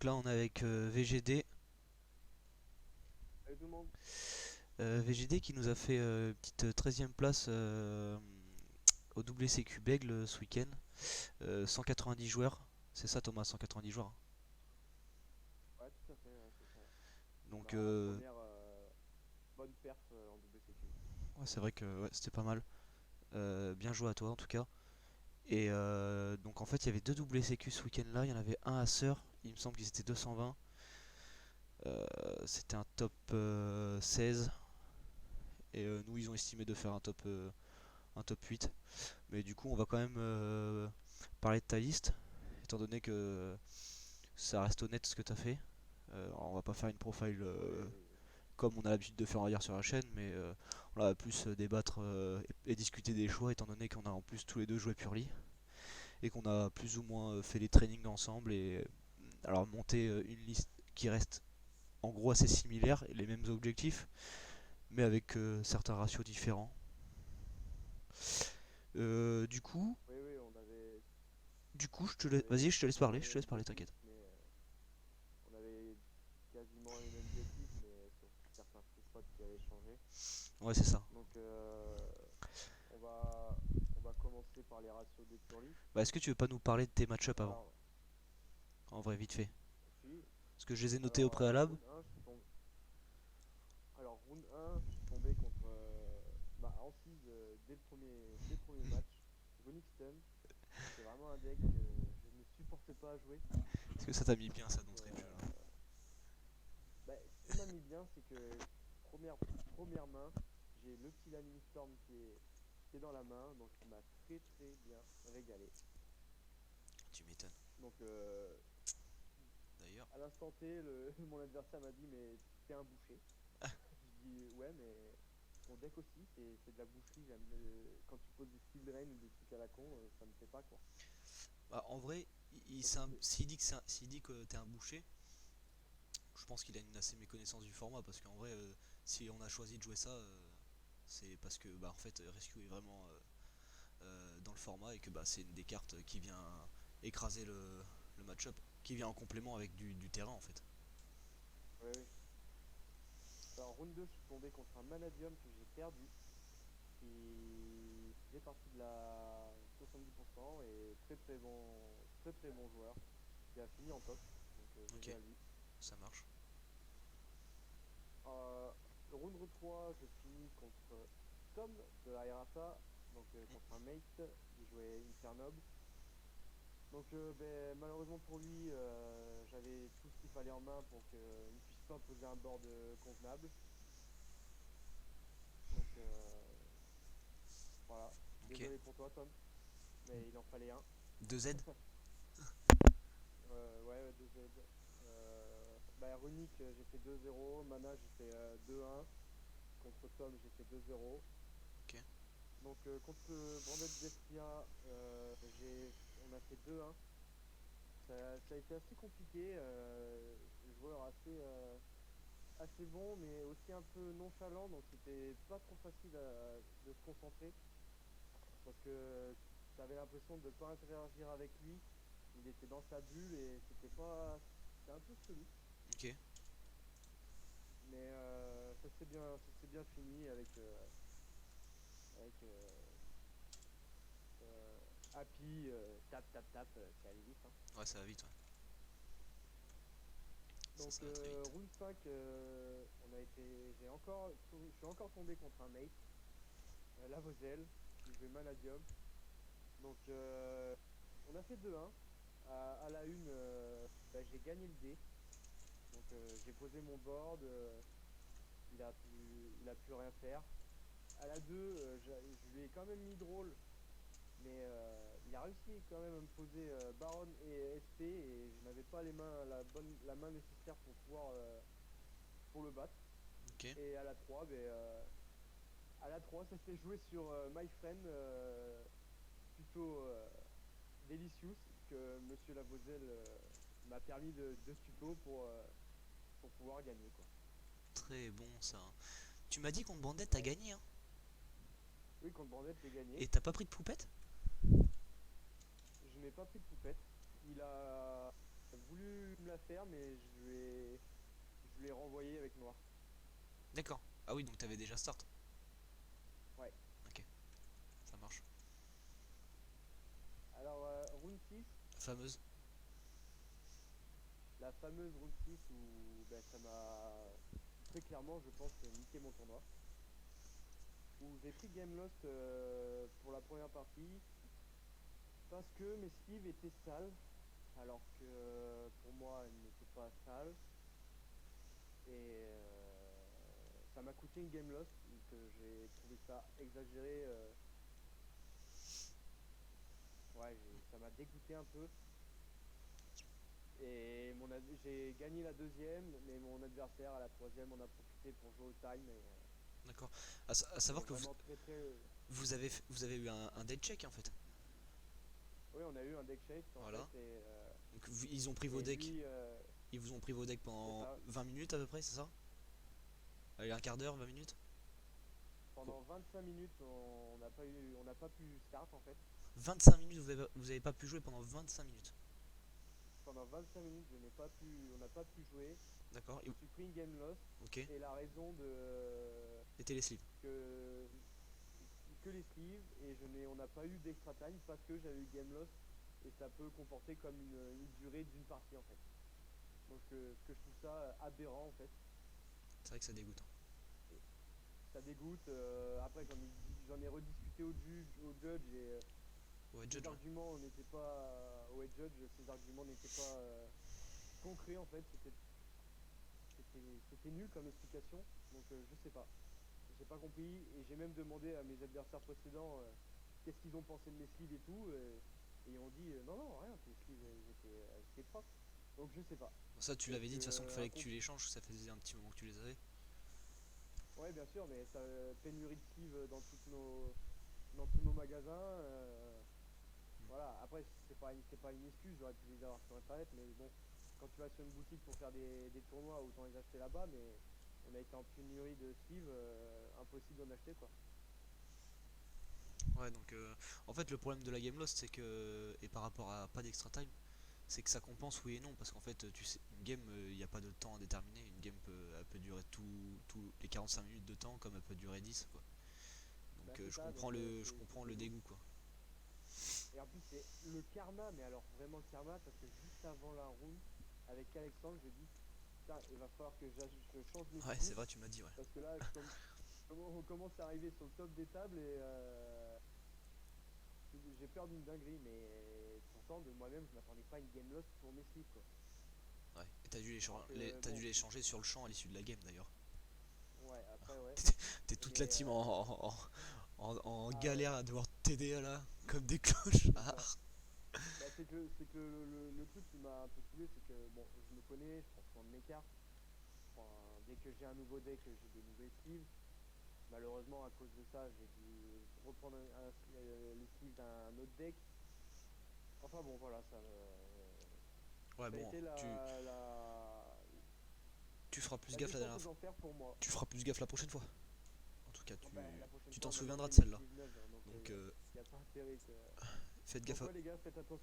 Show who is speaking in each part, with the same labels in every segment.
Speaker 1: Donc là on est avec VGD.
Speaker 2: Salut tout le monde.
Speaker 1: VGD qui nous a fait petite 13e place au WCQ Bègle ce week-end. 190 joueurs. C'est ça Thomas, 190 joueurs.
Speaker 2: Ouais, tout à fait, ouais, c'est ça.
Speaker 1: Donc
Speaker 2: Première bonne perf en WCQ.
Speaker 1: ouais, c'est vrai que ouais, c'était pas mal. Bien joué à toi en tout cas. Et donc en fait il y avait deux WCQ ce week-end là. Il y en avait un à Sœur. Il me semble qu'ils étaient 220. C'était un top 16. Et nous ils ont estimé de faire un top 8. Mais du coup on va quand même parler de ta liste. Étant donné que ça reste honnête ce que tu as fait. On va pas faire une profile
Speaker 2: Oui, oui, oui.
Speaker 1: comme on a l'habitude de faire ailleurs sur la chaîne, mais on va plus débattre et discuter des choix, étant donné qu'on a en plus tous les deux joué Purely et qu'on a plus ou moins fait les trainings ensemble et alors monter une liste qui reste en gros assez similaire et les mêmes objectifs, mais avec certains ratios différents. Du coup,
Speaker 2: Oui, oui,
Speaker 1: je te
Speaker 2: on avait
Speaker 1: vas-y, je te laisse
Speaker 2: pratiquement
Speaker 1: parler,
Speaker 2: les
Speaker 1: je te
Speaker 2: mêmes
Speaker 1: laisse parler,
Speaker 2: objectifs,
Speaker 1: t'inquiète.
Speaker 2: mais on avait quasiment les mêmes objectifs, mais sur certains spots qui avaient changé.
Speaker 1: Ouais, c'est ça.
Speaker 2: Donc, on va, on va commencer par les ratios des Purely.
Speaker 1: Bah, est-ce que tu veux pas nous parler de tes match-up avant?
Speaker 2: Alors,
Speaker 1: En vrai, vite fait.
Speaker 2: si,
Speaker 1: Parce que je les ai notés au
Speaker 2: alors
Speaker 1: préalable.
Speaker 2: round 1, je suis tombé. Alors, round 1, je suis tombé contre Ansys dès le premier match. Onyx Stun, c'est vraiment un deck que je ne supportais pas à jouer.
Speaker 1: Est-ce que ça t'a mis bien ça
Speaker 2: Donc,
Speaker 1: d'entrée de jeu là?
Speaker 2: bah, ce qui m'a mis bien, c'est que première, première main, j'ai le petit Lightning Storm qui est dans la main, donc il m'a très très bien régalé.
Speaker 1: Tu m'étonnes.
Speaker 2: Donc
Speaker 1: D'ailleurs,
Speaker 2: à l'instant T, mon adversaire m'a dit mais t'es un boucher. Je dis ouais mais ton deck aussi c'est de la boucherie, quand tu poses des steel drain ou des trucs à la con, ça me plaît pas quoi.
Speaker 1: bah, en vrai,
Speaker 2: Donc
Speaker 1: s'il dit s'il dit que t'es un boucher, je pense qu'il a une assez méconnaissance du format parce qu'en vrai, si on a choisi de jouer ça, c'est parce que bah, en fait, Rescue est vraiment dans le format et que bah, c'est une des cartes qui vient écraser le match-up, qui vient en complément avec du terrain en fait.
Speaker 2: oui oui. Alors round 2 je suis tombé contre un Manadium que j'ai perdu, qui faisait partie de la 70% et très très bon joueur qui a fini en top. Donc GG
Speaker 1: Ok,
Speaker 2: à lui.
Speaker 1: ça marche.
Speaker 2: Euh, round 3, je finis contre Tom de la RFA, donc contre un mate qui jouait Infernob. Donc malheureusement pour lui, j'avais tout ce qu'il fallait en main pour qu'il ne puisse pas poser un board convenable. Donc voilà,
Speaker 1: Ok.
Speaker 2: désolé pour toi Tom, mais il en fallait un.
Speaker 1: 2 Z.
Speaker 2: Ouais, 2Z. Runic, j'ai fait 2-0. Mana, j'ai fait 2-1. Contre Tom, j'ai fait 2-0.
Speaker 1: Ok.
Speaker 2: Donc, contre Branded Destria, on a fait 2-1. Ça a été assez compliqué. Joueur assez bon, mais aussi un peu nonchalant. Donc, c'était pas trop facile de se concentrer. Parce que tu avais l'impression de ne pas interagir avec lui. Il était dans sa bulle et c'était un peu chelou.
Speaker 1: Ok.
Speaker 2: Mais ça s'est bien fini avec Happy, tap, c'est allé vite. Hein.
Speaker 1: Ouais, ça va vite, ouais.
Speaker 2: Donc
Speaker 1: Ça va très vite.
Speaker 2: round 5, je suis encore tombé contre un mate, Lavozel, qui jouait Manadium. Donc on a fait 2-1. À la une, j'ai gagné le dé. Donc j'ai posé mon board, il a pu rien faire. À la 2, je lui ai quand même mis drôle, mais il a réussi quand même à me poser Baron et SP et je n'avais pas la main nécessaire pour pouvoir pour le battre.
Speaker 1: Ok.
Speaker 2: Et à la 3 ça s'est joué sur My Friend, plutôt Delicious, que Monsieur Lavozel m'a permis de stupo pour pouvoir gagner quoi.
Speaker 1: Très bon ça, hein. Tu m'as dit contre Bandette t'as
Speaker 2: Ouais.
Speaker 1: gagné, hein?
Speaker 2: Oui, contre Bandette, j'ai gagné.
Speaker 1: Et t'as pas pris de poupette?
Speaker 2: Je n'ai pas pris de poupette. Il a. a voulu me la faire, mais je l'ai renvoyé avec noir.
Speaker 1: D'accord. Ah oui, donc t'avais déjà start.
Speaker 2: Ouais.
Speaker 1: Ok, ça marche.
Speaker 2: Alors, round 6,
Speaker 1: Fameuse.
Speaker 2: la fameuse round 6 où ben, ça m'a très clairement, je pense, niqué mon tournoi. Où j'ai pris Game Lost pour la première partie parce que mes sleeves étaient sales, alors que pour moi, elles n'étaient pas sales. Et ça m'a coûté une Game Lost, donc j'ai trouvé ça exagéré. Ouais, ça m'a dégoûté un peu. Et j'ai gagné la deuxième, mais mon adversaire à la troisième en a profité pour jouer au time. Et,
Speaker 1: D'accord. À
Speaker 2: mais
Speaker 1: savoir que
Speaker 2: vraiment très très.
Speaker 1: vous avez eu un dead check en fait.
Speaker 2: Oui, on a eu un deck shake en fait,
Speaker 1: Voilà. Donc ils ont pris vos
Speaker 2: et
Speaker 1: decks.
Speaker 2: lui,
Speaker 1: Ils vous ont pris vos decks
Speaker 2: c'est
Speaker 1: pendant
Speaker 2: ça.
Speaker 1: 20 minutes à peu près, c'est ça? Allez, un quart d'heure, 20 minutes?
Speaker 2: Pendant 25 minutes, on n'a pas pu start en fait.
Speaker 1: 25 minutes, vous avez pas pu jouer pendant 25 minutes.
Speaker 2: Pendant 25 minutes, on n'a pas pu jouer.
Speaker 1: D'accord.
Speaker 2: Je me suis pris une game lost
Speaker 1: Ok.
Speaker 2: et la raison de
Speaker 1: Les télésleeves.
Speaker 2: que les sleeves et on n'a pas eu d'extra time parce que j'avais eu game lost et ça peut comporter comme une durée d'une partie en fait. Donc ce que je trouve ça aberrant en fait.
Speaker 1: C'est vrai que ça dégoûte, hein.
Speaker 2: Et ça dégoûte. Après j'en ai rediscuté au judge et
Speaker 1: Ouais,
Speaker 2: ses
Speaker 1: Judge, ouais.
Speaker 2: arguments n'étaient pas au head judge, ses arguments n'étaient pas concrets en fait. C'était nul comme explication. Donc je sais pas. J'ai pas compris et j'ai même demandé à mes adversaires précédents qu'est-ce qu'ils ont pensé de mes sleeves et tout. Et ils ont dit non, non, rien, tes sleeves elles étaient propres. Donc je sais pas.
Speaker 1: Ça, tu
Speaker 2: Donc
Speaker 1: l'avais dit de toute façon qu'il fallait que tu les changes, ça faisait un petit moment que tu les avais.
Speaker 2: ouais, bien sûr, mais ça pénurie de sleeves dans tous nos magasins. Voilà, après c'est pas une excuse, j'aurais pu les avoir sur internet, mais bon, quand tu vas sur une boutique pour faire des tournois, autant les acheter là-bas, mais on a été en pénurie de sleeves, impossible d'en acheter quoi.
Speaker 1: Ouais, donc en fait, le problème de la game lost, c'est que, et par rapport à pas d'extra time, c'est que ça compense oui et non, parce qu'en fait, tu sais, une game, il n'y a pas de temps à déterminer. Une game elle peut durer tous les 45 minutes de temps, comme elle peut durer 10, quoi.
Speaker 2: Bah
Speaker 1: Donc
Speaker 2: c'est ça, donc
Speaker 1: je
Speaker 2: c'est
Speaker 1: comprends
Speaker 2: le
Speaker 1: le
Speaker 2: dégoût.
Speaker 1: dégoût, quoi.
Speaker 2: Et en plus c'est le karma, mais alors vraiment le karma, parce que juste avant la room, avec Alexandre, je dis, putain, il va falloir que je change mes
Speaker 1: Ouais, c'est
Speaker 2: sleeves,
Speaker 1: vrai, tu m'as dit, ouais.
Speaker 2: parce que là, on commence à arriver sur le top des tables et j'ai peur d'une dinguerie, mais pourtant de moi-même, je m'attendais pas à une game lost pour mes sleeves, quoi.
Speaker 1: Ouais. Et
Speaker 2: Alors que
Speaker 1: t'as dû
Speaker 2: bon,
Speaker 1: les changer sur le champ à l'issue de la game, d'ailleurs.
Speaker 2: ouais, après, ouais.
Speaker 1: T'es toute la
Speaker 2: Mais,
Speaker 1: team en
Speaker 2: ah ouais,
Speaker 1: galère à devoir t'aider là, comme des
Speaker 2: c'est ça.
Speaker 1: clochards.
Speaker 2: Bah, c'est que le truc qui m'a un peu saoulé, c'est que bon, je me connais, je prends soin de mes cartes. Dès que j'ai un nouveau deck, j'ai des nouvelles sleeves. Malheureusement, à cause de ça, j'ai dû reprendre les sleeves d'un autre deck. Enfin bon, voilà,
Speaker 1: Ouais,
Speaker 2: ça a
Speaker 1: bon,
Speaker 2: été
Speaker 1: tu feras plus
Speaker 2: la
Speaker 1: gaffe la
Speaker 2: descente
Speaker 1: dernière
Speaker 2: aux
Speaker 1: fois.
Speaker 2: enfers pour moi.
Speaker 1: Tu feras plus gaffe la prochaine fois. En tout cas,
Speaker 2: Bon, bah, la prochaine
Speaker 1: tu
Speaker 2: fois,
Speaker 1: t'en
Speaker 2: on a
Speaker 1: souviendras
Speaker 2: déjà
Speaker 1: de
Speaker 2: mes
Speaker 1: celle-là.
Speaker 2: sleeves neuves, hein, donc
Speaker 1: Donc,
Speaker 2: il n'y a pas intérêt que.
Speaker 1: faites gaffe
Speaker 2: Donc
Speaker 1: à...
Speaker 2: ouais les gars,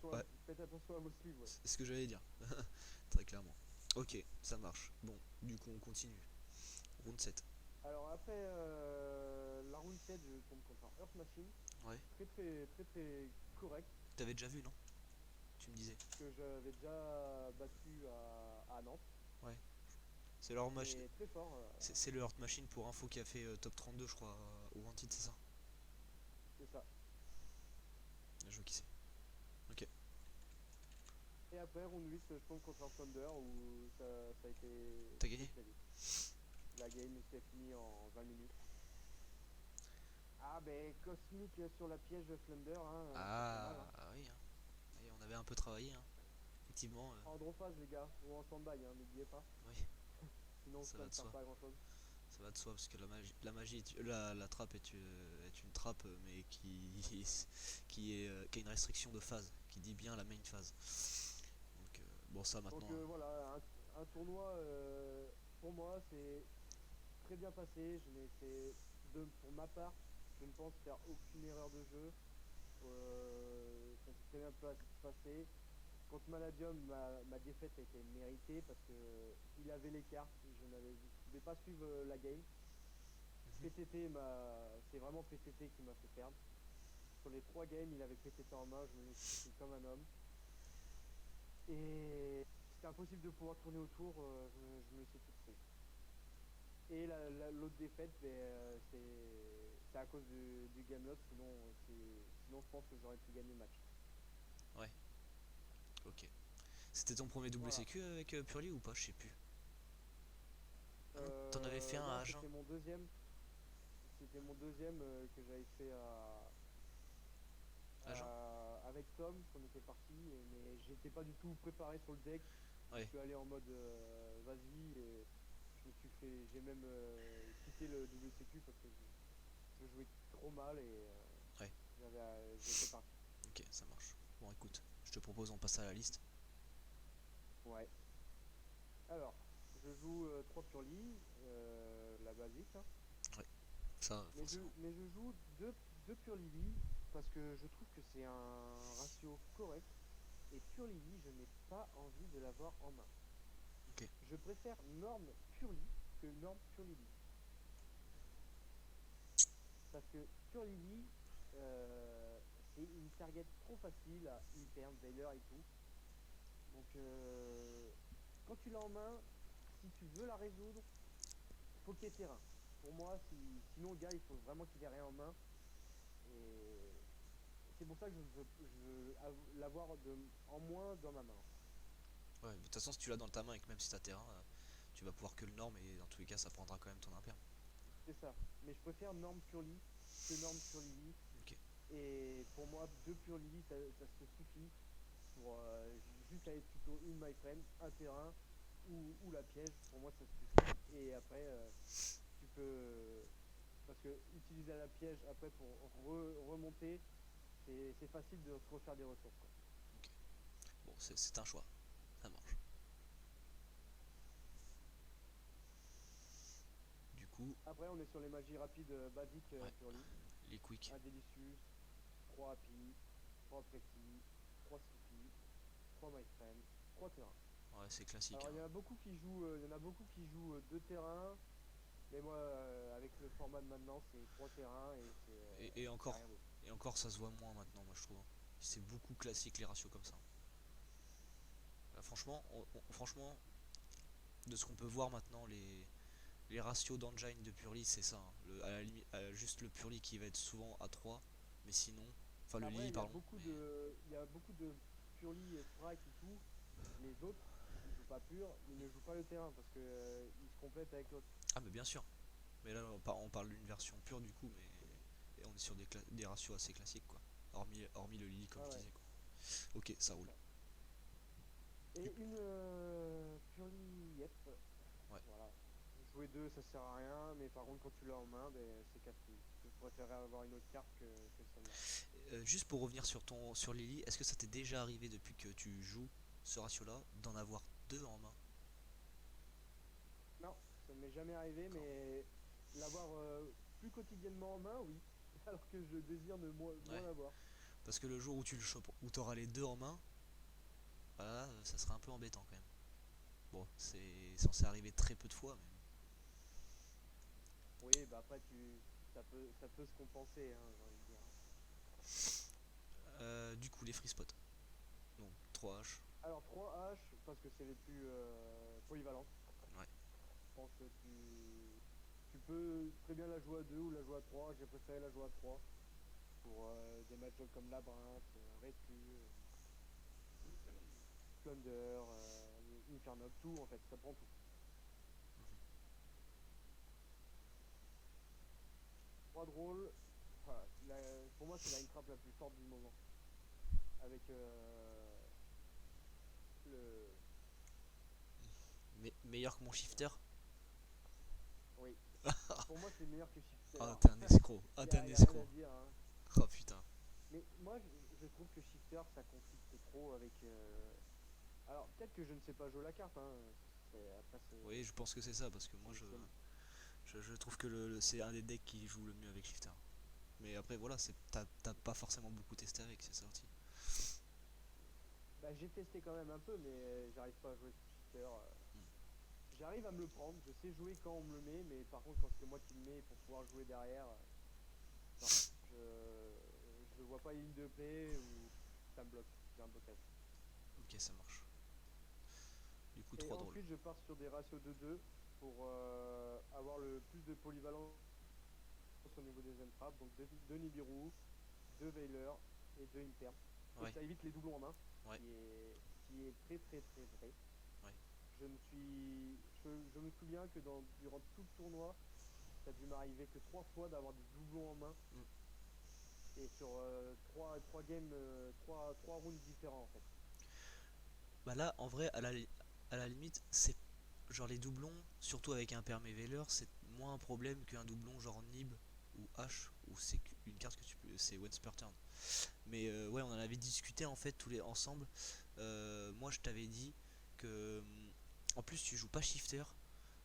Speaker 1: Ouais,
Speaker 2: faites attention à vos sleeves, ouais.
Speaker 1: c'est ce que j'allais dire. Très clairement. Ok, ça marche. Bon, du coup, on continue. Round 7.
Speaker 2: Alors après la round 7, je tombe contre un Earth Machine,
Speaker 1: Ouais.
Speaker 2: très correct,
Speaker 1: T'avais déjà vu, non? Tu me disais.
Speaker 2: que j'avais déjà battu à Nantes,
Speaker 1: Ouais. C'est le Horde Machine.
Speaker 2: mais très fort,
Speaker 1: C'est le Horde Machine pour info qui a fait top 32, je crois, au Wanted, c'est ça?
Speaker 2: c'est ça.
Speaker 1: Je vois qui c'est. Ok.
Speaker 2: Et après round 8, je tombe contre un Thunder où ça a été
Speaker 1: T'as
Speaker 2: très
Speaker 1: gagné?
Speaker 2: très vite. La game s'est finie en 20 minutes. Ah ben Cosmic sur la piège de Flunder, hein, ça fait mal, hein.
Speaker 1: Ah oui, hein. Oui, on avait un peu travaillé, hein. Effectivement,
Speaker 2: En drone les gars, ou en stand-by, hein, n'oubliez pas.
Speaker 1: oui,
Speaker 2: Sinon
Speaker 1: ça
Speaker 2: ça
Speaker 1: va
Speaker 2: ne
Speaker 1: de
Speaker 2: sert
Speaker 1: soi.
Speaker 2: pas à grand chose.
Speaker 1: Ça va de soi parce que la trappe est une trappe mais qui a une restriction de phase, qui dit bien la main phase. Donc bon ça
Speaker 2: Donc
Speaker 1: maintenant.
Speaker 2: voilà, un tournoi pour moi c'est très bien passé. Je n'ai fait pour ma part, je ne pense faire aucune erreur de jeu. Ça s'est très bien passé. contre Maladium, ma défaite a été méritée parce que il avait les cartes, je pouvais pas suivre la game.
Speaker 1: Mhm.
Speaker 2: PTT c'est vraiment PTT qui m'a fait perdre. Sur les 3 games, il avait PTT en main, je me suis pris comme un homme. Et c'était impossible de pouvoir tourner autour, je me laissais tout pris. Et l'autre défaite, c'est à cause du game loss, sinon je pense que j'aurais pu gagner le match.
Speaker 1: Ouais, ok. C'était ton premier double
Speaker 2: Voilà.
Speaker 1: sécu avec Purly ou pas? Je sais plus. Ah non, t'en avais fait un à
Speaker 2: Non,
Speaker 1: Agen.
Speaker 2: c'était mon deuxième que j'avais fait
Speaker 1: Agen.
Speaker 2: avec Tom, qu'on était parti, mais j'étais pas du tout préparé sur le deck. Je
Speaker 1: Ouais,
Speaker 2: suis allé en mode vas-y, et j'ai même quitté le WCQ parce que je jouais trop mal et
Speaker 1: ouais,
Speaker 2: j'étais parti.
Speaker 1: ok, ça marche. Bon, écoute, je te propose on passe à la liste.
Speaker 2: Ouais. Alors, je joue 3 Purely, la basique, hein.
Speaker 1: Ouais, ça, forcément.
Speaker 2: Mais je joue deux Pure Lily parce que je trouve que c'est un ratio correct. Et Pure Lily, je n'ai pas envie de l'avoir en main.
Speaker 1: Ok.
Speaker 2: Je préfère Norm Pure Lily que Norm Pure Lily. Parce que Pure Lily, euh, c'est une target trop facile à Imperm, Veiler et tout. Donc, quand tu l'as en main, si tu veux la résoudre, faut qu'il y ait terrain. Pour moi, sinon le gars, il faut vraiment qu'il ait rien en main. Et c'est pour ça que je veux l'avoir en moins dans ma main.
Speaker 1: Ouais, de toute façon, si tu l'as dans ta main et que même si t'as terrain, tu vas pouvoir que le norme et dans tous les cas, ça prendra quand même ton imperm.
Speaker 2: C'est ça. Mais je préfère Norm Purely que Norm Pure Lily.
Speaker 1: Ok.
Speaker 2: Et pour moi, deux Pure Lily, ça se suffit pour juste aller tuto in my friend, un terrain ou la piège. Pour moi, ça suffit. Et après, tu peux. Parce que utiliser la piège après pour remonter, c'est facile de se refaire des ressources, quoi.
Speaker 1: Ok. Bon, c'est un choix. Ça marche. Du coup,
Speaker 2: Après, on est sur les magies rapides basiques
Speaker 1: ouais,
Speaker 2: Purely.
Speaker 1: les quick.
Speaker 2: Un Delicious, 3 Happy, 3 Pretty, 3 Sleepy, 3 My Friend, 3 terrains.
Speaker 1: Ouais, c'est classique,
Speaker 2: Alors
Speaker 1: hein.
Speaker 2: il y en a beaucoup qui jouent 2 terrains, mais moi avec le format de maintenant c'est 3 terrains et
Speaker 1: Et, et
Speaker 2: c'est
Speaker 1: encore,
Speaker 2: rien d'autre.
Speaker 1: et encore, ça se voit moins maintenant, moi je trouve. C'est beaucoup classique les ratios comme ça. Franchement, franchement, de ce qu'on peut voir maintenant, les ratios d'engine de Purely, c'est ça, hein. À la limite, juste le Purely qui va être souvent à 3, mais sinon, enfin le
Speaker 2: Après
Speaker 1: Lily, pardon, mais
Speaker 2: il y a beaucoup de Purely et Strike et tout. Les autres qui jouent pas pur, ils ne jouent pas le terrain parce que ils se complètent avec l'autre.
Speaker 1: ah mais bien sûr. Mais là, on parle d'une version pure du coup, mais et on est sur des ratios assez classiques quoi. Hormis le Lily comme
Speaker 2: Ouais
Speaker 1: je
Speaker 2: ouais,
Speaker 1: disais quoi. Ok, ça
Speaker 2: c'est
Speaker 1: roule.
Speaker 2: ça.
Speaker 1: Du
Speaker 2: Et une Purely Yep.
Speaker 1: Ouais.
Speaker 2: Voilà. Jouer deux, ça sert à rien, mais par contre, quand tu l'as en main, ben, c'est casse-couille. Je préférerais avoir une autre carte que celle-là.
Speaker 1: Juste pour revenir sur Lily, est-ce que ça t'est déjà arrivé depuis que tu joues ce ratio-là d'en avoir deux en main?
Speaker 2: Non, ça ne m'est jamais arrivé,
Speaker 1: D'accord.
Speaker 2: mais l'avoir plus quotidiennement en main, oui. Alors que je désire ne moins
Speaker 1: Ouais.
Speaker 2: l'avoir.
Speaker 1: Parce que le jour où tu le chopes, où t'auras les deux en main, bah, ça sera un peu embêtant quand même. Bon, c'est censé arriver très peu de fois, mais
Speaker 2: Oui, bah après, ça peut se compenser, hein, j'ai envie de dire.
Speaker 1: bon. Du coup, les free spots. Donc 3H.
Speaker 2: Alors, 3 H, parce que c'est les plus polyvalentes.
Speaker 1: Ouais.
Speaker 2: Je pense que tu peux très bien la jouer à 2 ou la jouer à 3. J'ai préféré la jouer à 3 pour des match-ups comme Labyrinthe, Rescue, Plunder, Infernox, tout en fait, ça prend tout. Trois drôles, enfin, pour moi c'est la trap la plus forte du moment. Avec le.
Speaker 1: Meilleur que mon shifter.
Speaker 2: Oui, pour moi c'est meilleur que Shifter.
Speaker 1: Ah, t'es un escroc. Ah, t'es un
Speaker 2: Y a rien à
Speaker 1: escroc.
Speaker 2: dire, hein.
Speaker 1: Oh putain.
Speaker 2: Mais moi je trouve que Shifter ça conflicte trop avec. Alors peut-être que je ne sais pas jouer la carte, hein. Après
Speaker 1: Oui, je pense que c'est ça, parce que moi
Speaker 2: c'est-
Speaker 1: je trouve que c'est un des decks qui joue le mieux avec shifter. Mais après, voilà, t'as pas forcément beaucoup testé avec, c'est ça aussi.
Speaker 2: Bah, j'ai testé quand même un peu, mais j'arrive pas à jouer shifter.
Speaker 1: Hmm.
Speaker 2: J'arrive à me le prendre, je sais jouer quand on me le met, mais par contre, quand c'est moi qui le mets pour pouvoir jouer derrière, non. Je vois pas une ligne de play ou ça me bloque. J'ai un blocage.
Speaker 1: Ok, ça marche. Du coup,
Speaker 2: Et
Speaker 1: trop drôle.
Speaker 2: ensuite, je pars sur des ratios de 2 pour avoir le plus de polyvalence au niveau des entraps. Donc 2 Nibiru, 2 Veiler et 2 Imperm. Et
Speaker 1: Ouais,
Speaker 2: ça évite les doublons en main,
Speaker 1: ouais,
Speaker 2: qui est très très très vrai.
Speaker 1: ouais.
Speaker 2: Je me souviens que durant tout le tournoi, ça a dû m'arriver que 3 fois d'avoir des doublons en main.
Speaker 1: Hmm.
Speaker 2: Et sur 3 games, 3 rounds différents en fait.
Speaker 1: Bah là, en vrai, à la limite, c'est genre les doublons, surtout avec un permé Veiler, c'est moins un problème qu'un doublon genre Nib ou H, où c'est une carte que tu peux, c'est once per turn. Mais ouais, on en avait discuté en fait tous les ensemble. Moi, je t'avais dit que en plus tu joues pas shifter,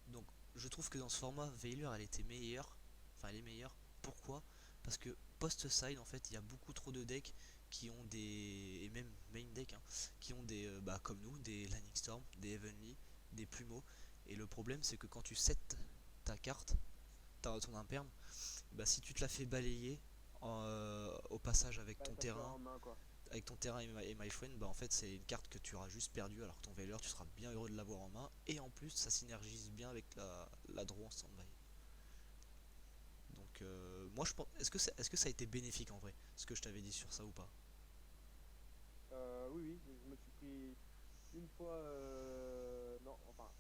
Speaker 1: donc je trouve que dans ce format, Veiler elle était meilleure, enfin elle est meilleure. Pourquoi? Parce que post-side en fait, il y a beaucoup trop de decks qui ont des, et même main deck, hein, qui ont des, bah comme nous, des Lightning Storm, des Heavenly, des Plumeaux. Et le problème c'est que quand tu sets ta carte, ton imperme, bah si tu te la fais balayer au passage
Speaker 2: Bah, ça te fait en main quoi.
Speaker 1: avec ton terrain et my friend, bah en fait c'est une carte que tu auras juste perdu, alors que ton Veiler tu seras bien heureux de l'avoir en main, et en plus ça synergise bien avec la draw en standby. Donc moi je pense, est-ce que ça a été bénéfique en vrai, ce que je t'avais dit sur ça ou pas?
Speaker 2: Oui, oui, je me suis pris une fois. Non, enfin,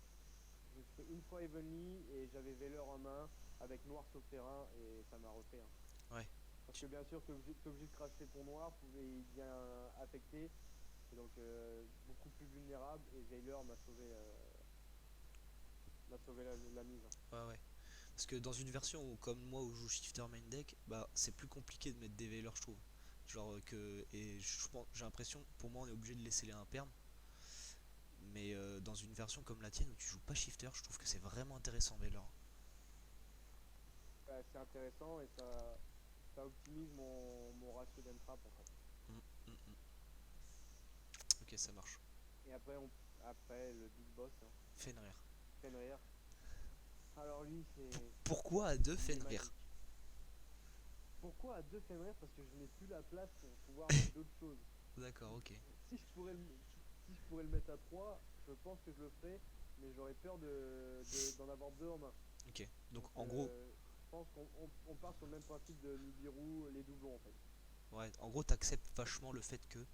Speaker 2: je me suis pris une fois Evenly et j'avais Veiler en main avec noir sur le terrain et ça m'a refait, hein.
Speaker 1: Ouais,
Speaker 2: Parce que bien sûr, t'es obligé de cracher ton noir, il devient affecté et donc beaucoup plus vulnérable. Et Veiler m'a sauvé la mise, hein.
Speaker 1: ouais, ouais. Parce que dans une version où, comme moi où je joue shifter main deck, bah c'est plus compliqué de mettre des Veilers je trouve. Genre que, et j'ai l'impression, pour moi on est obligé de laisser les impermes. Mais dans une version comme la tienne où tu joues pas shifter, je trouve que c'est vraiment intéressant Veiler.
Speaker 2: C'est intéressant et ça optimise mon ratio d'entrap en fait.
Speaker 1: Mm, mm, mm. Ok, ça marche.
Speaker 2: Et après le big boss, hein,
Speaker 1: Fenrir.
Speaker 2: Fenrir. Alors lui,
Speaker 1: Pourquoi à deux
Speaker 2: il est
Speaker 1: Fenrir?
Speaker 2: magique. Pourquoi à deux Fenrir? Parce que je n'ai plus la place pour pouvoir mettre d'autres choses.
Speaker 1: D'accord, ok.
Speaker 2: Si je pourrais si je pourrais le mettre à 3, je pense que je le ferais, mais j'aurais peur d'en avoir deux en main.
Speaker 1: Ok. Donc
Speaker 2: Donc
Speaker 1: en gros,
Speaker 2: je pense qu'on part sur le même principe de Nibiru, les doublons en fait.
Speaker 1: ouais, en gros t'acceptes vachement le fait que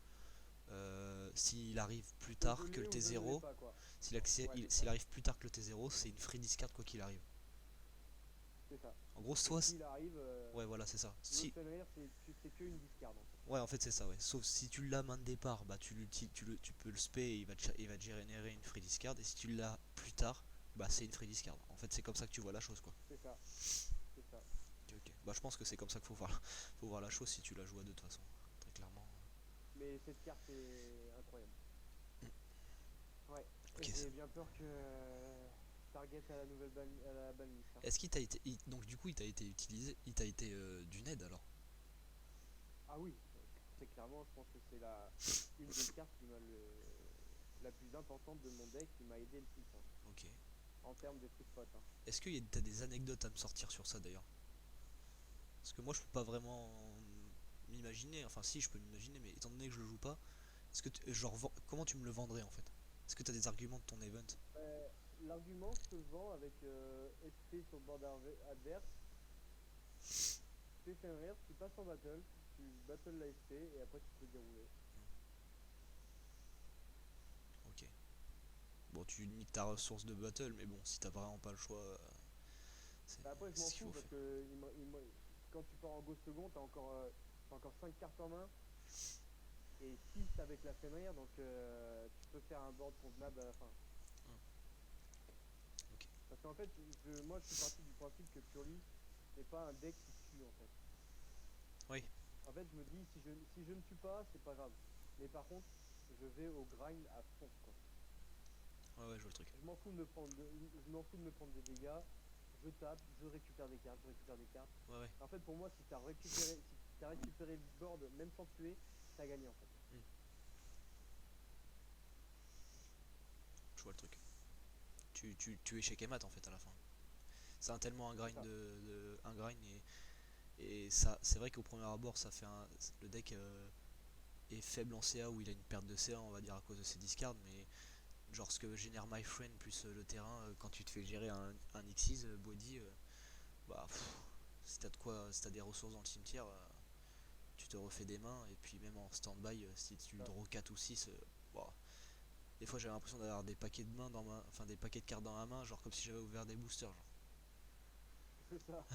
Speaker 1: s'il arrive plus
Speaker 2: Que je
Speaker 1: tard que le
Speaker 2: l'ai ou je ne l'ai
Speaker 1: T0,
Speaker 2: pas quoi. Ouais, c'est
Speaker 1: s'il
Speaker 2: ça.
Speaker 1: arrive plus tard que le T0, c'est une free discard quoi qu'il arrive.
Speaker 2: C'est ça.
Speaker 1: En gros,
Speaker 2: Et
Speaker 1: soit.
Speaker 2: s'il arrive,
Speaker 1: Ouais, voilà, c'est ça.
Speaker 2: l'autre
Speaker 1: Si.
Speaker 2: Fenrir, c'est que une discard en fait.
Speaker 1: Ouais, en fait, c'est ça, ouais. Sauf si tu l'as main de départ, bah tu peux le spé et il va te générer une free discard. Et si tu l'as plus tard, bah c'est une free discard. En fait, c'est comme ça que tu vois la chose, quoi.
Speaker 2: C'est ça. C'est ça.
Speaker 1: Ok, ok. Bah, je pense que c'est comme ça qu'il faut voir la chose si tu la joues à deux, de toute façon. Très clairement.
Speaker 2: Mais cette carte est incroyable.
Speaker 1: Mm.
Speaker 2: Ouais.
Speaker 1: Ok,
Speaker 2: J'ai bien peur que Target à à la banlist, hein.
Speaker 1: est-ce qu'il t'a été. Donc, du coup, il t'a été utilisé. Il t'a été du Ned alors?
Speaker 2: Ah oui, très clairement, je pense que c'est une des cartes la plus importante de mon deck qui m'a aidé le plus, hein,
Speaker 1: Ok.
Speaker 2: en termes de free spot, hein.
Speaker 1: Est-ce que t'as des anecdotes à me sortir sur ça d'ailleurs? Parce que moi je peux pas vraiment m'imaginer, enfin si je peux m'imaginer, mais étant donné que je le joue pas, est-ce que genre comment tu me le vendrais en fait? Est-ce que t'as des arguments de ton event?
Speaker 2: L'argument se vend avec SP sur le board adverse. Tu fais Fenrir, tu passes en battle, tu battle la SP et après tu peux dérouler.
Speaker 1: Ok. Bon, tu niques ta ressource de battle, mais bon, si t'as vraiment pas le choix,
Speaker 2: Bah après, je
Speaker 1: c'est
Speaker 2: m'en
Speaker 1: ce qu'il
Speaker 2: fous
Speaker 1: faut
Speaker 2: parce
Speaker 1: faire.
Speaker 2: que quand tu pars en Ghost second, t'as encore 5 cartes en main et 6 avec la Fenrir, donc tu peux faire un board convenable à la fin.
Speaker 1: Hmm. Ok.
Speaker 2: Parce qu'en fait, moi je suis parti du principe que Purely n'est pas un deck qui tue en fait.
Speaker 1: Oui.
Speaker 2: En fait, je me dis, si je ne tue pas, c'est pas grave. Mais par contre, je vais au grind à fond, quoi.
Speaker 1: Ouais, ouais, je vois le truc.
Speaker 2: Je m'en fous de me prendre des dégâts. Je tape, je récupère des cartes, je récupère des cartes.
Speaker 1: Ouais, ouais.
Speaker 2: En fait, pour moi, si t'as récupéré le board même sans tuer, t'as gagné en fait.
Speaker 1: Hmm. vois le truc. Tu échecs et mat en fait à la fin. C'est tellement un
Speaker 2: C'est
Speaker 1: grind
Speaker 2: ça.
Speaker 1: un grind et ça c'est vrai qu'au premier abord ça fait le deck est faible en CA où il a une perte de CA on va dire à cause de ses discards mais genre ce que génère My Friend plus le terrain quand tu te fais gérer un Xyz body bah si t'as de quoi si t'as des ressources dans le cimetière tu te refais des mains et puis même en stand-by si tu
Speaker 2: Ça.
Speaker 1: draw 4 ou 6 bah, des fois j'avais l'impression d'avoir des paquets de mains dans ma enfin des paquets de cartes dans ma main genre comme si j'avais ouvert des boosters genre.
Speaker 2: C'est ça.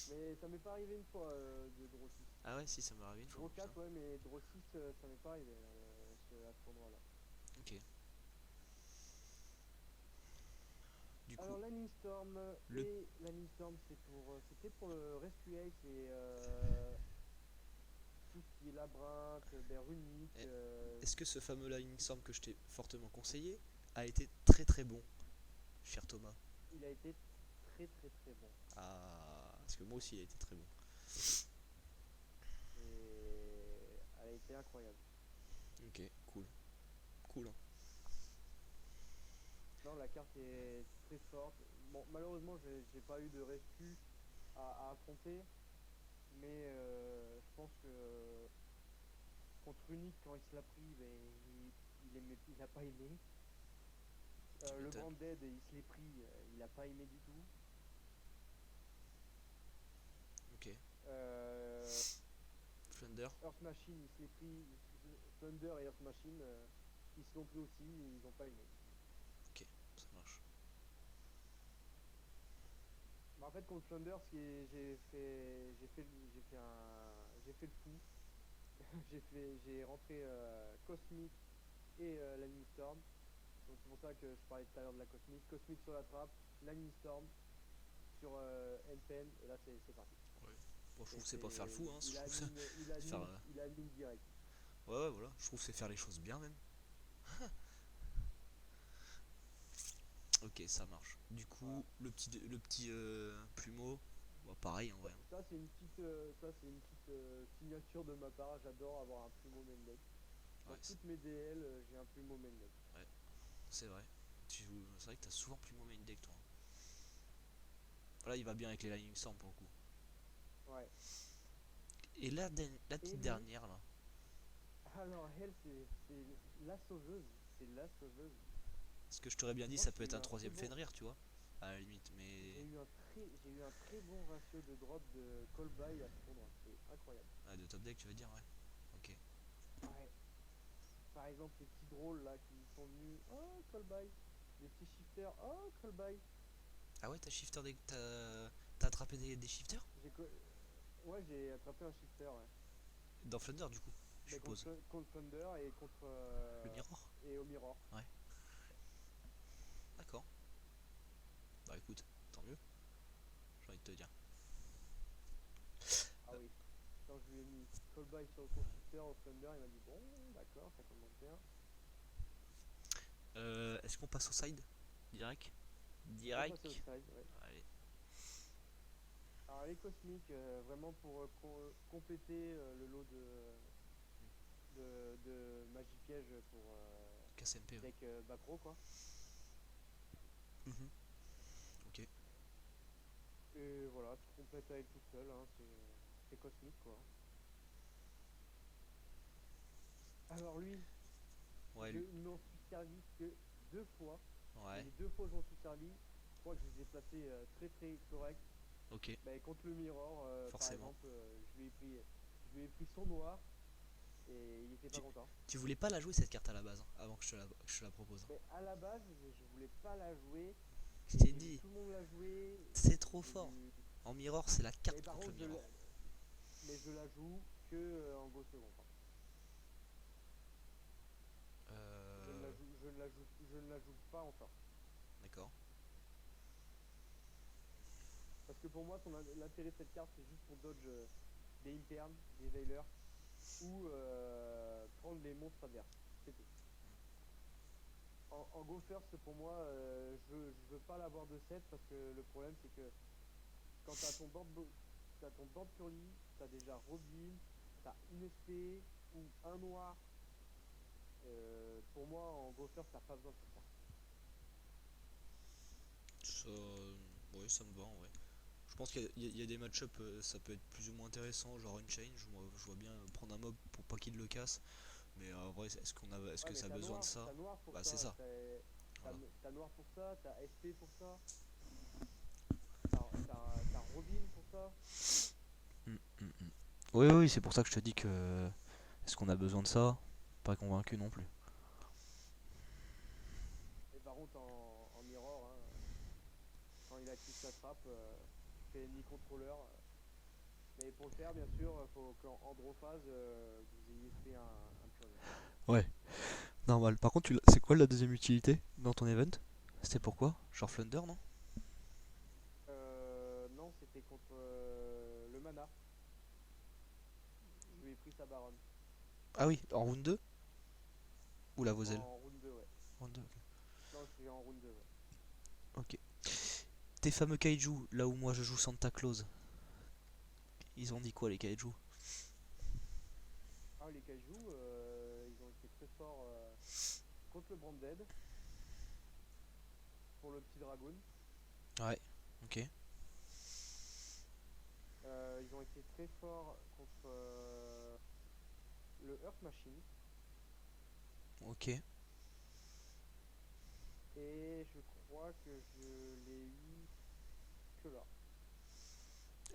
Speaker 2: Mais ça m'est pas arrivé une fois de draw 6.
Speaker 1: Ah ouais si ça m'est arrivé une fois
Speaker 2: Draw
Speaker 1: putain.
Speaker 2: 4, ouais, mais draw 6, ça m'est pas arrivé à cet endroit-là.
Speaker 1: Ok. Du coup
Speaker 2: Alors Lightning Storm
Speaker 1: le
Speaker 2: et Lightning Storm c'était pour le Rescue Ace et tout ce qui est labyrinthe, runique.
Speaker 1: eh, est-ce que ce fameux Lightning Storm que je t'ai fortement conseillé a été très très bon, cher Thomas?
Speaker 2: Il a été très très très bon.
Speaker 1: Ah, parce que moi aussi il a été très bon.
Speaker 2: Et elle a été incroyable.
Speaker 1: Ok, cool. Cool, hein.
Speaker 2: Non, la carte est très forte. Bon, malheureusement, j'ai pas eu de rescue à affronter, mais je pense que contre Unique, quand il se l'a pris, ben, il a pas aimé.
Speaker 1: Tu
Speaker 2: Le
Speaker 1: m'étonnes.
Speaker 2: Branded, il se l'est pris, il a pas aimé du tout.
Speaker 1: Ok.
Speaker 2: Euh,
Speaker 1: Flunder.
Speaker 2: Earth Machine, il se l'est pris. Thunder et Earth Machine, ils se l'ont pris aussi, et ils ont pas aimé.
Speaker 1: Ok, ça marche.
Speaker 2: Mais en fait, contre Thunder, j'ai fait le fou. J'ai rentré Cosmic et Lightning Storm. Donc c'est pour ça que je parlais tout à l'heure de la Cosmic. Cosmic sur la trappe, Lightning Storm sur N-Pen, et là c'est parti.
Speaker 1: Ouais. Bon, je trouve que c'est pas faire le fou, hein. Je trouve ça. C'est faire.
Speaker 2: Il anime direct.
Speaker 1: Ouais, ouais, voilà. Je trouve que c'est faire les choses bien même. Ok, ça marche. Du
Speaker 2: Voilà.
Speaker 1: coup, le petit plumeau, bah, pareil en vrai, hein.
Speaker 2: Ça c'est une petite signature de ma part. J'adore avoir un plumeau main deck.
Speaker 1: Ouais,
Speaker 2: Dans toutes mes DL, j'ai un plumeau main deck.
Speaker 1: ouais, c'est vrai. C'est vrai que t'as souvent plumeau main deck toi, hein. Voilà, il va bien avec les Lightning Storm pour le coup.
Speaker 2: Ouais.
Speaker 1: Et la
Speaker 2: Et
Speaker 1: petite
Speaker 2: lui,
Speaker 1: dernière là.
Speaker 2: alors elle, c'est la sauveuse. C'est la sauveuse.
Speaker 1: Ce que je t'aurais bien
Speaker 2: Je
Speaker 1: dit,
Speaker 2: pense
Speaker 1: ça
Speaker 2: que
Speaker 1: peut être un troisième Fenrir, tu vois. À la limite, mais.
Speaker 2: j'ai eu un très bon ratio de drop de call by à ce tournoi. C'est incroyable.
Speaker 1: Ah, de top deck, tu veux dire, ouais. Ok.
Speaker 2: Ouais. Par exemple, les petits drôles là qui sont venus. Oh, call by. Les petits shifters. Oh, call by.
Speaker 1: Ah ouais, t'as attrapé des shifters?
Speaker 2: J'ai co- Ouais, j'ai attrapé un shifter. Ouais.
Speaker 1: Dans Flunder, du coup, je
Speaker 2: Mais
Speaker 1: suppose.
Speaker 2: contre Thunder et contre.
Speaker 1: Le Mirror?
Speaker 2: Et au Mirror.
Speaker 1: Ouais. D'accord. Bah écoute, tant mieux, j'ai envie de te dire.
Speaker 2: Ah
Speaker 1: Euh,
Speaker 2: oui. Quand je lui ai mis call by sur son shifter au Thunder, il m'a dit bon, d'accord, ça commence bien.
Speaker 1: Est-ce qu'on passe au side? Direct?
Speaker 2: On peut passer au
Speaker 1: Direct?
Speaker 2: side, ouais.
Speaker 1: Allez.
Speaker 2: Alors les cosmiques, vraiment pour compléter le lot de magie piège pour
Speaker 1: KCMP, ouais.
Speaker 2: deck Bacro quoi.
Speaker 1: Mhm. Ok.
Speaker 2: Et voilà, tu complètes avec toute seule, hein, c'est cosmique quoi. Alors lui,
Speaker 1: Ouais,
Speaker 2: je m'en suis servi que deux fois, et
Speaker 1: ouais.
Speaker 2: les deux fois où je m'en suis servi, je crois que je les ai placés très très correct.
Speaker 1: Ok.
Speaker 2: Mais contre le Mirror, par
Speaker 1: Forcément.
Speaker 2: exemple, je lui ai pris son noir et il était pas
Speaker 1: Tu,
Speaker 2: content.
Speaker 1: tu voulais pas la jouer cette carte à la base, hein, avant que je te la propose, hein.
Speaker 2: Mais à la base, je voulais pas la jouer,
Speaker 1: Je
Speaker 2: mais
Speaker 1: t'ai
Speaker 2: j'ai vu
Speaker 1: dit,
Speaker 2: tout le monde la jouer,
Speaker 1: c'est trop
Speaker 2: j'ai
Speaker 1: fort.
Speaker 2: vu.
Speaker 1: En mirror, c'est la
Speaker 2: Mais
Speaker 1: carte
Speaker 2: par
Speaker 1: contre le
Speaker 2: contre,
Speaker 1: mirror.
Speaker 2: je la joue que en Go second. Par contre.
Speaker 1: Euh.
Speaker 2: Je ne la joue pas en first.
Speaker 1: D'accord.
Speaker 2: Parce que pour moi, l'intérêt de cette carte, c'est juste pour dodge des internes, des veilers, ou prendre les monstres adverses. C'est tout. En Go first, pour moi, je veux pas l'avoir de 7 parce que le problème, c'est que quand t'as ton board Purely, t'as déjà Robin, t'as une SP ou un noir. Pour moi, en Go first, t'as pas besoin de cette carte.
Speaker 1: Ouais, ça me va en vrai. Je pense qu'il y a des match-up, ça peut être plus ou moins intéressant, genre Unchained, je vois bien prendre un mob pour pas qu'il le casse. Mais en vrai, est-ce
Speaker 2: Ouais,
Speaker 1: que
Speaker 2: mais
Speaker 1: ça a besoin de ça?
Speaker 2: t'as noir pour
Speaker 1: Bah c'est
Speaker 2: ça.
Speaker 1: ça. Voilà.
Speaker 2: T'as noir pour ça, t'as SP pour ça, t'as Robin pour ça.
Speaker 1: Mm, mm, mm. Oui, oui, c'est pour ça que je te dis que est-ce qu'on a besoin de ça? Pas convaincu non plus.
Speaker 2: Et par contre, en mirror, hein, quand il active sa trappe, tu fais ennemi contrôleur. Mais pour le faire, bien sûr, faut qu'en androphase, vous ayez fait un purge.
Speaker 1: Ouais, normal. Par contre, c'est quoi la deuxième utilité dans ton event? C'était pourquoi? Genre Flunder, non?
Speaker 2: Non, c'était contre le mana. Je lui ai pris sa baronne.
Speaker 1: Ah oui, en round 2 ou la Vosel?
Speaker 2: En round 2, ouais.
Speaker 1: Round 2,
Speaker 2: Non, c'est en round 2, ouais.
Speaker 1: ok. Ok. Tes fameux kaiju, là où moi je joue Santa Claus, ils ont dit quoi les kaiju?
Speaker 2: Ah, les Kaiju, ils ont été très forts contre le Branded pour le petit dragon.
Speaker 1: Ouais, ok.
Speaker 2: Ils ont été très forts contre le Earth Machine.
Speaker 1: Ok.
Speaker 2: Et je crois que je l'ai eu que là.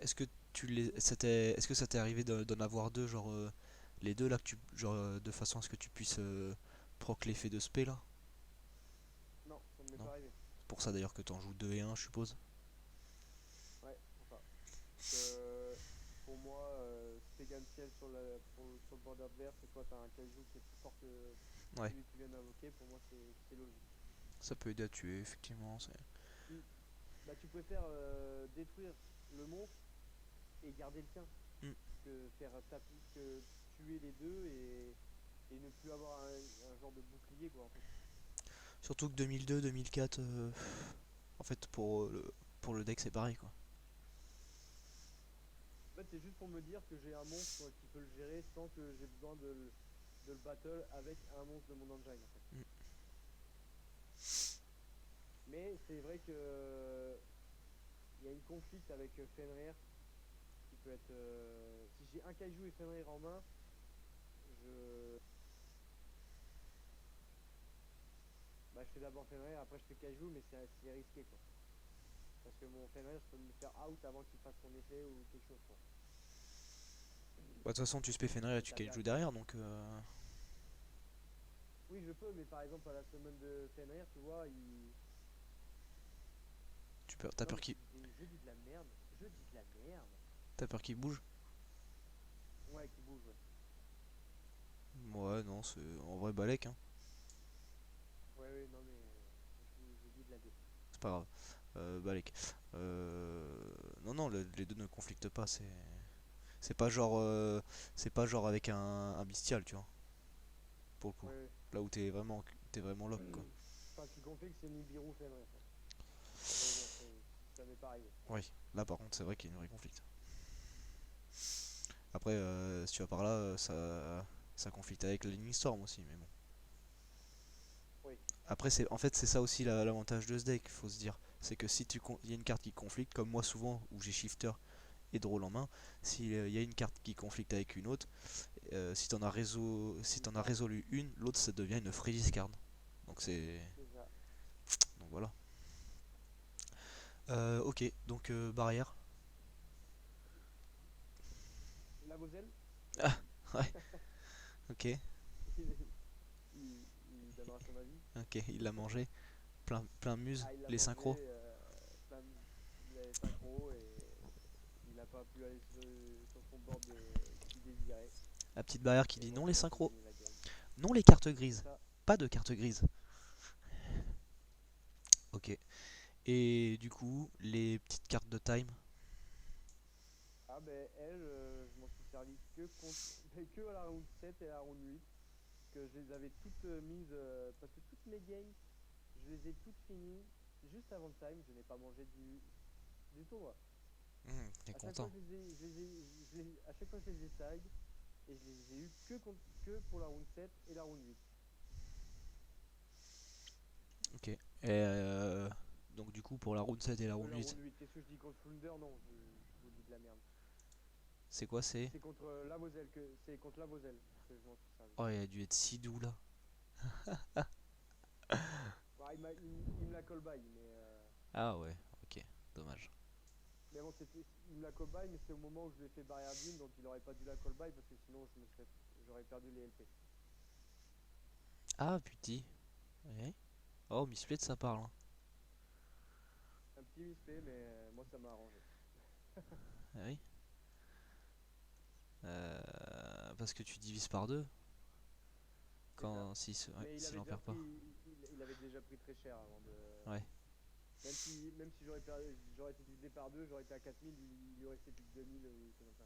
Speaker 1: Est-ce que est-ce que ça t'est arrivé d'en avoir deux, genre les deux là que tu, genre de façon à ce que tu puisses proc l'effet de spé là?
Speaker 2: Non, ça ne m'est
Speaker 1: Non.
Speaker 2: pas arrivé.
Speaker 1: C'est pour ça d'ailleurs que t'en joues 2 et un je suppose.
Speaker 2: Ouais, c'est pour ça. Parce que pour moi, Spegantiel sur le bord adverse, et toi t'as un Kaiju qui est plus fort que
Speaker 1: Ouais,
Speaker 2: celui que tu viens d'invoquer, pour moi c'est logique.
Speaker 1: ça peut aider à tuer effectivement.
Speaker 2: Tu, tu préfères détruire le monstre et garder le tien
Speaker 1: Hmm.
Speaker 2: que faire taper, que tuer les deux et ne plus avoir un genre de bouclier quoi en fait.
Speaker 1: Surtout que 2002, 2004, en fait pour le deck c'est pareil quoi.
Speaker 2: En fait c'est juste pour me dire que j'ai un monstre qui peut le gérer sans que j'ai besoin de le battle avec un monstre de mon engine en fait.
Speaker 1: Hmm.
Speaker 2: Mais c'est vrai que il y a une conflict avec Fenrir qui peut être si j'ai un kaiju et Fenrir en main, je je fais d'abord Fenrir, après je fais kaiju, mais c'est risqué quoi. Parce que mon Fenrir, je peux me faire out avant qu'il fasse son effet ou quelque chose quoi.
Speaker 1: Bah, de toute façon tu spé Fenrir et
Speaker 2: Et
Speaker 1: tu
Speaker 2: t'as
Speaker 1: kaiju derrière donc
Speaker 2: Oui, je peux, mais par exemple à la semaine de Fenrir, tu vois, il.
Speaker 1: t'as
Speaker 2: Non
Speaker 1: peur
Speaker 2: mais
Speaker 1: qu'il
Speaker 2: je dis de la merde, je dis de la merde.
Speaker 1: t'as peur qu'il bouge?
Speaker 2: Ouais, qui bouge, ouais.
Speaker 1: Ouais non c'est en vrai balèque hein.
Speaker 2: Ouais, ouais, non mais je dis de la D.
Speaker 1: C'est pas grave. Balek. Non, non, les deux ne conflictent pas. C'est pas genre, c'est pas genre avec un bestial, tu vois, pour le coup.
Speaker 2: Ouais, ouais.
Speaker 1: Là où t'es vraiment lock, quoi.
Speaker 2: Enfin, qui conflit que c'est Nibiru Fenrir quoi. Mais bon, ça m'est pas arrivé.
Speaker 1: Oui. Là, par contre, c'est vrai qu'il y a une vraie conflict. Après, si tu vas par là, ça conflicte avec la Lightning Storm aussi, mais bon.
Speaker 2: Oui.
Speaker 1: Après, en fait, c'est ça aussi l'avantage de ce deck, faut se dire. C'est que si il y a une carte qui conflicte, comme moi souvent, où j'ai shifter et drôle en main, s'il y a une carte qui conflicte avec une autre, si
Speaker 2: Tu
Speaker 1: t'en as
Speaker 2: passes,
Speaker 1: résolu une, l'autre ça devient une free discard. Donc c'est.
Speaker 2: c'est ça.
Speaker 1: Donc voilà. Ok, donc barrière.
Speaker 2: La Moselle,
Speaker 1: Ah, ouais, ok,
Speaker 2: il, il donnera son avis.
Speaker 1: ok, il l'a mangé. Plein muse,
Speaker 2: Ah, il l'a
Speaker 1: les
Speaker 2: mangé,
Speaker 1: synchros.
Speaker 2: il avait synchro et il n'a pas pu aller sur son board qu'il désirait.
Speaker 1: La petite barrière qui
Speaker 2: Et
Speaker 1: dit
Speaker 2: donc
Speaker 1: non les
Speaker 2: il a pu
Speaker 1: synchros,
Speaker 2: gagner la game.
Speaker 1: non les cartes
Speaker 2: C'est
Speaker 1: grises.
Speaker 2: ça.
Speaker 1: Pas de cartes grises. Ok. Et du coup, les petites cartes de time.
Speaker 2: Ah ben elle, je m'en suis servi que contre, que à la round 7 et à la round 8. Que je les avais toutes mises, parce que toutes mes games, je les ai toutes finies juste avant le time. Je n'ai pas mangé du tournoi.
Speaker 1: T'es
Speaker 2: À chaque fois,
Speaker 1: content.
Speaker 2: à chaque fois, je les ai side et je les ai eu que pour la round 7 et la round 8.
Speaker 1: Ok. Et donc du coup coup pour la round 7 et la round
Speaker 2: La
Speaker 1: 8.
Speaker 2: round 8, qu'est-ce que je dis contre Flunder? Non, je vous dis de la merde.
Speaker 1: C'est quoi c'est?
Speaker 2: C'est contre la Moselle c'est contre la Moselle que je m'en suis servi.
Speaker 1: Oh, il a dû être si doux là.
Speaker 2: Bah, il me la call by,
Speaker 1: Ah ouais, ok, dommage.
Speaker 2: mais bon, il me la call by, mais c'est au moment où je lui ai fait barrière d'une, donc il aurait pas dû la call by parce que sinon j'aurais perdu les LP.
Speaker 1: Ah putain. Ouais. Oh, Misplay ça parle. Hein.
Speaker 2: Un petit misplay, mais moi ça m'a arrangé.
Speaker 1: Ah oui. Parce que tu divises par deux
Speaker 2: C'est ça.
Speaker 1: quand ouais,
Speaker 2: Mais
Speaker 1: s'il en perd pas.
Speaker 2: il avait déjà pris très cher avant de.
Speaker 1: Ouais.
Speaker 2: Même si j'aurais été divisé par deux, j'aurais été à 4000, il lui restait plus que 2000 ou c'est comme ça.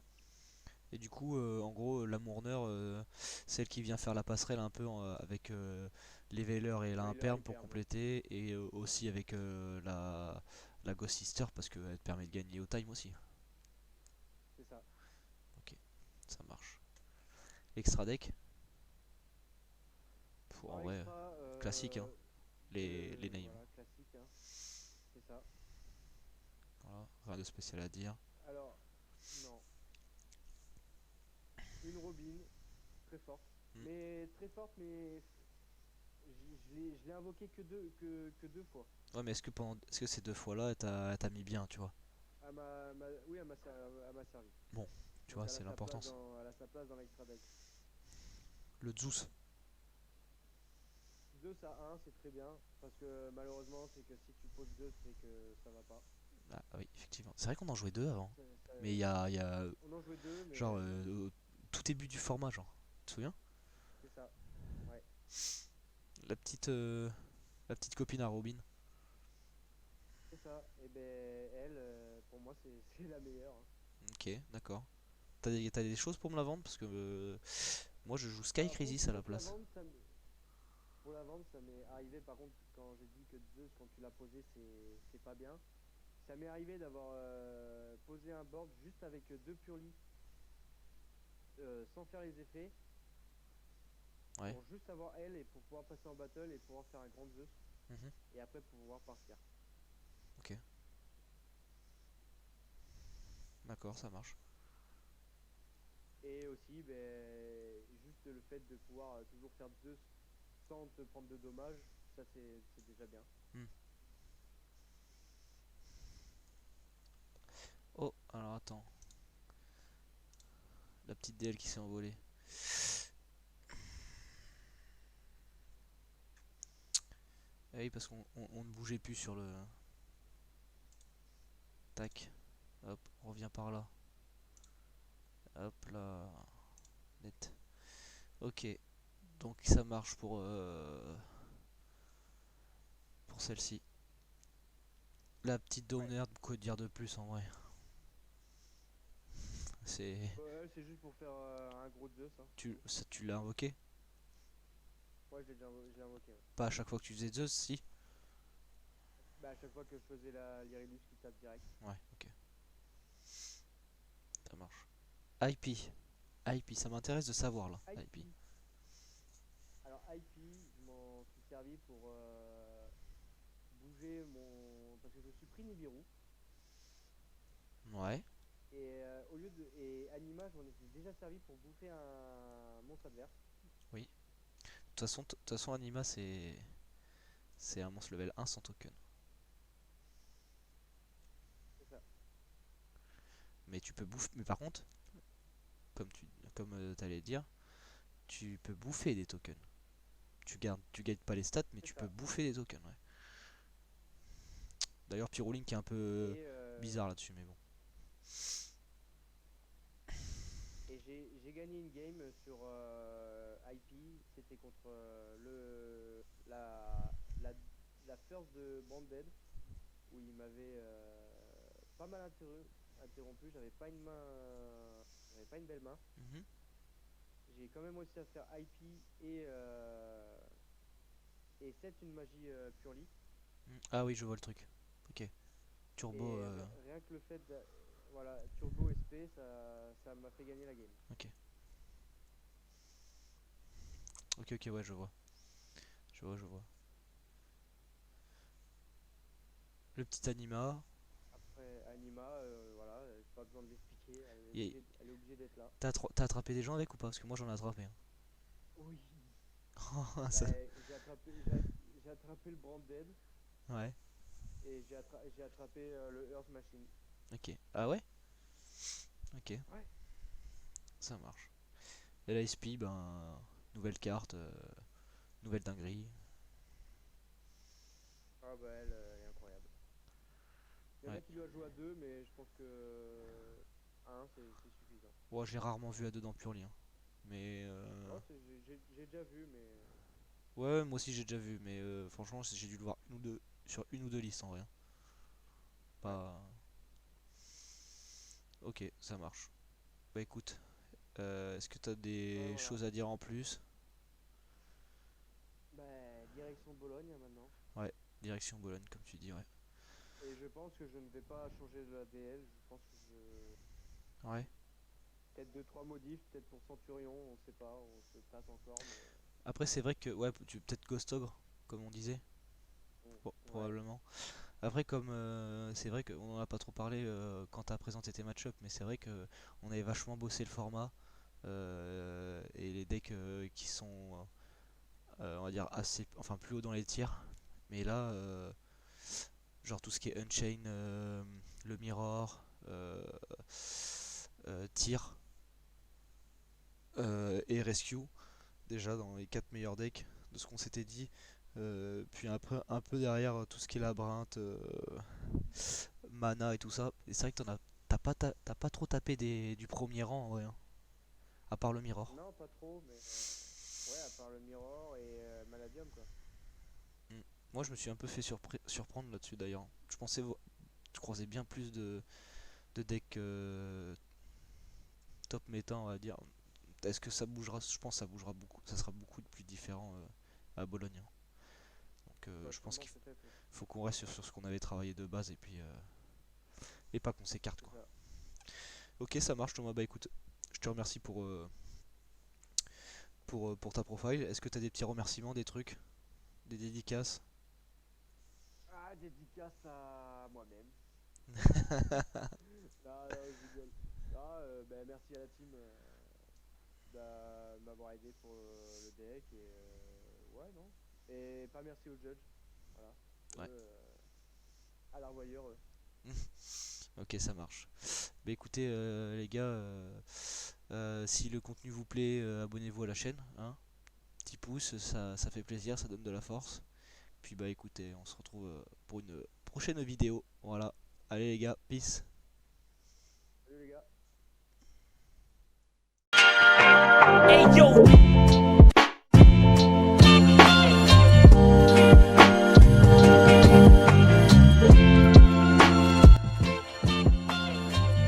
Speaker 1: Et du coup, en gros, la Mourner, celle qui vient faire la passerelle un peu avec les Veilers et la
Speaker 2: Whaler
Speaker 1: Imperm pour
Speaker 2: hyper, ouais.
Speaker 1: compléter, et aussi avec la Ghost Sister parce qu'elle te permet de gagner au time aussi.
Speaker 2: C'est ça.
Speaker 1: Ok, ça marche. Extra deck, en
Speaker 2: En
Speaker 1: vrai,
Speaker 2: extra,
Speaker 1: classique, hein, les names.
Speaker 2: voilà, classique, hein. C'est ça.
Speaker 1: Voilà, rien de spécial à dire.
Speaker 2: Alors, non. Une Robin, très forte.
Speaker 1: Hmm.
Speaker 2: Mais très forte, mais je l'ai invoqué que deux fois.
Speaker 1: Ouais, mais est-ce que ces deux fois-là, t'as mis bien, tu vois?
Speaker 2: Oui, elle m'a servi.
Speaker 1: Bon, tu
Speaker 2: Donc
Speaker 1: vois, c'est l'importance.
Speaker 2: elle a sa place dans l'extra deck.
Speaker 1: Le Zeus.
Speaker 2: 2 à 1, c'est très bien. Parce que malheureusement, c'est que si tu poses 2, c'est que ça va pas.
Speaker 1: Ah oui, effectivement. C'est vrai qu'on en jouait deux avant.
Speaker 2: Ça- ça-
Speaker 1: Mais il y a
Speaker 2: on en jouait 2,
Speaker 1: genre,
Speaker 2: mais
Speaker 1: au tout début du format, genre. Tu te souviens?
Speaker 2: c'est ça. Ouais,
Speaker 1: La petite, euh, la petite copine à Robin.
Speaker 2: c'est ça. Et ben elle, pour moi, c'est la meilleure, hein.
Speaker 1: Ok, d'accord. T'as des choses pour me la vendre? Parce que moi je joue Sky
Speaker 2: Alors
Speaker 1: Crisis à la
Speaker 2: pour te la
Speaker 1: place.
Speaker 2: vendre, pour la vendre, ça m'est arrivé par contre quand j'ai dit que Zeus, quand tu l'as posé, c'est pas bien. Ça m'est arrivé d'avoir posé un board juste avec deux Purely sans faire les effets
Speaker 1: Ouais.
Speaker 2: pour juste avoir elle et pour pouvoir passer en battle et pouvoir faire un grand Zeus
Speaker 1: Mhm.
Speaker 2: et après pouvoir partir.
Speaker 1: Ok, d'accord, ça marche.
Speaker 2: Et aussi, ben, juste le fait de pouvoir toujours faire Zeus sans te prendre de dommages, ça c'est déjà bien.
Speaker 1: Hmm. Oh, alors attends. La petite DL qui s'est envolée. Ah oui, parce qu'on ne bougeait plus sur le. Tac. Hop, on revient par là. Hop là. Net. Ok, donc ça marche pour celle-ci. La petite
Speaker 2: Ouais.
Speaker 1: Downer, quoi dire de plus en vrai? C'est.
Speaker 2: Ouais, c'est juste pour faire un gros Zeus, hein, c'est tout.
Speaker 1: Tu l'as invoqué?
Speaker 2: Ouais, je l'ai invoqué. Ouais.
Speaker 1: Pas à chaque fois que tu faisais Zeus, si?
Speaker 2: Bah, à chaque fois que je faisais la l'Irilus qui tape direct.
Speaker 1: Ouais, ok, ça marche. IP. IP, ça m'intéresse de savoir là. IP.
Speaker 2: IP. Alors IP, je m'en suis servi pour bouger mon. Parce que je suis pris Nibiru.
Speaker 1: Ouais,
Speaker 2: Et au lieu de. Et Anima, je m'en étais déjà servi pour bouffer un monstre adverse.
Speaker 1: oui. De toute façon, Anima, c'est un monstre level 1 sans token.
Speaker 2: C'est ça.
Speaker 1: Mais tu peux bouffer. Mais par contre, comme t'allais dire, tu peux bouffer des tokens. Tu gagnes pas les stats, mais
Speaker 2: C'est
Speaker 1: tu peux
Speaker 2: ça.
Speaker 1: bouffer des tokens, ouais. D'ailleurs, Pyrolink est un peu
Speaker 2: Et,
Speaker 1: bizarre là-dessus, mais bon.
Speaker 2: et j'ai gagné une game sur IP. C'était contre la first de Branded. Où il m'avait pas mal interrompu. J'avais pas une belle main.
Speaker 1: Mhm.
Speaker 2: J'ai quand même réussi à faire IP et set une magie Purely.
Speaker 1: Ah oui, je vois le truc. Ok. Turbo.
Speaker 2: Et rien que le fait de, voilà, Turbo SP, ça m'a fait gagner la game.
Speaker 1: Ok. Ok, ok, ouais, je vois. Je vois, je vois. Le petit Anima.
Speaker 2: Après Anima, voilà, pas besoin de l'expliquer,
Speaker 1: Et
Speaker 2: elle est obligée d'être là.
Speaker 1: t'as attrapé des gens avec ou pas? Parce que moi j'en ai attrapé,
Speaker 2: Oui,
Speaker 1: hein.
Speaker 2: bah,
Speaker 1: Ça-
Speaker 2: j'ai attrapé le Branded
Speaker 1: Ouais,
Speaker 2: et j'ai attrapé le Earth Machine.
Speaker 1: ok. Ah ouais? Ok,
Speaker 2: Ouais.
Speaker 1: ça marche. Et la SP, ben, nouvelle carte, nouvelle dinguerie.
Speaker 2: Ah bah elle est incroyable. Il y en
Speaker 1: Ouais.
Speaker 2: a qui doivent jouer à deux, mais je pense que à un c'est suffisant.
Speaker 1: Bon, j'ai rarement vu à deux dans Purely, hein. Mais
Speaker 2: Non, j'ai déjà vu, mais
Speaker 1: ouais, moi aussi j'ai déjà vu, mais franchement j'ai dû le voir une ou deux sur une ou deux listes en vrai, hein.
Speaker 2: ouais.
Speaker 1: Pas. Ok, ça marche. Bah écoute, est-ce que t'as
Speaker 2: Ouais,
Speaker 1: des
Speaker 2: voilà.
Speaker 1: choses à dire en plus?
Speaker 2: Bah, direction Bologne hein, maintenant.
Speaker 1: Ouais, direction Bologne comme tu dis, ouais.
Speaker 2: Et je pense que je ne vais pas changer de ADL. Je pense que je.
Speaker 1: Ouais.
Speaker 2: Peut-être deux trois modifs, peut-être pour Centurion, on sait pas, on se tâte encore, mais.
Speaker 1: Après c'est vrai que ouais, tu peut-être Ghost Ogre, comme on disait,
Speaker 2: Ouais.
Speaker 1: probablement. Après comme c'est vrai qu'on en a pas trop parlé quand t'as présenté tes match mais c'est vrai que on avait vachement bossé le format et les decks qui sont on va dire assez, enfin plus haut dans les tiers. Mais là, genre tout ce qui est Unchain, le Mirror, Tir et Rescue, déjà dans les 4 meilleurs decks de ce qu'on s'était dit. Puis un peu derrière tout ce qui est labyrinthe, mana et tout ça. Et c'est vrai que t'as pas trop tapé du premier rang en vrai, hein, à part le Mirror.
Speaker 2: Non, pas trop, mais. Ouais, à part le Mirror et Maladium, quoi.
Speaker 1: Mm. Moi je me suis un peu fait surprendre là-dessus d'ailleurs. Je croisais bien plus de decks top méta, on va dire. Est-ce que ça bougera? Je pense que ça bougera beaucoup. Ça sera beaucoup de plus différent à Bologne, hein. Donc
Speaker 2: Bah,
Speaker 1: je pense
Speaker 2: sûrement,
Speaker 1: qu'il
Speaker 2: peut-être, ouais.
Speaker 1: faut qu'on reste sur ce qu'on avait travaillé de base et puis et pas qu'on s'écarte
Speaker 2: C'est
Speaker 1: quoi.
Speaker 2: ça.
Speaker 1: Ok, ça marche Thomas. Bah écoute, je te remercie pour ta profile. Est-ce que tu as des petits remerciements, des trucs, des dédicaces?
Speaker 2: Ah, dédicace à moi-même. Non, non, je rigole. Non, bah, merci à la team de m'avoir aidé pour le deck et ouais, non. Et pas merci aux judges. Voilà. Eux,
Speaker 1: Ouais.
Speaker 2: à l'arvoyeur, eux.
Speaker 1: Ok, ça marche. Bah écoutez les gars, si le contenu vous plaît, abonnez-vous à la chaîne, hein. Petit pouce, ça fait plaisir, ça donne de la force. Puis bah écoutez, on se retrouve pour une prochaine vidéo. Voilà. Allez les gars, peace.
Speaker 2: Salut les gars.
Speaker 3: Hey yo,